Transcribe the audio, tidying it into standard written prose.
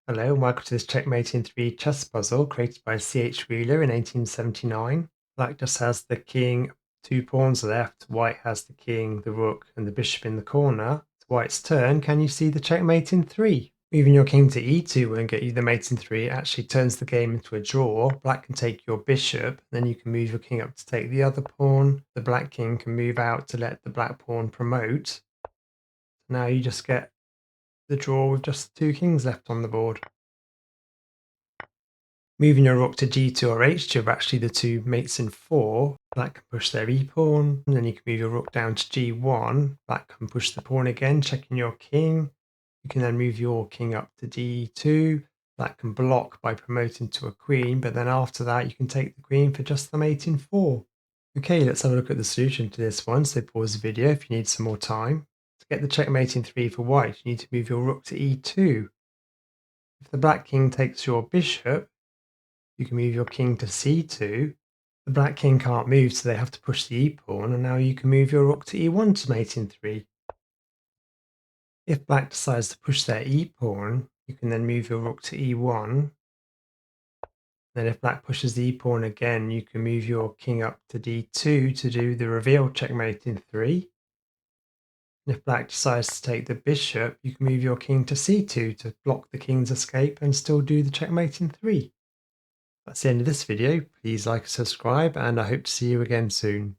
Hello and welcome to this Checkmate in 3 chess puzzle created by C.H. Wheeler in 1879. Black just has the king, 2 pawns left. White has the king, the rook and the bishop in the corner. It's White's turn. Can you see the checkmate in 3? Moving your king to e2 won't get you the mate in 3. It actually turns the game into a draw. Black can take your bishop, then you can move your king up to take the other pawn. The black king can move out to let the black pawn promote. Now you just get the draw with just 2 kings left on the board. Moving your rook to g2 or h2 are actually the 2 mates in 4. Black can push their e-pawn, and then you can move your rook down to g1. Black can push the pawn again, checking your king. You can then move your king up to d2. Black can block by promoting to a queen, but then after that you can take the queen for just the mate in 4. Okay, let's have a look at the solution to this one. So pause the video if you need some more time. To get the checkmate in 3 for white, you need to move your rook to e2. If the black king takes your bishop, you can move your king to c2. The black king can't move, so they have to push the e-pawn, and now you can move your rook to e1 to mate in 3. If black decides to push their e-pawn, you can then move your rook to e1. Then if black pushes the e-pawn again, you can move your king up to d2 to do the reveal checkmate in 3. And if black decides to take the bishop, you can move your king to c2 to block the king's escape and still do the checkmate in 3. That's the end of this video. Please like and subscribe, and I hope to see you again soon.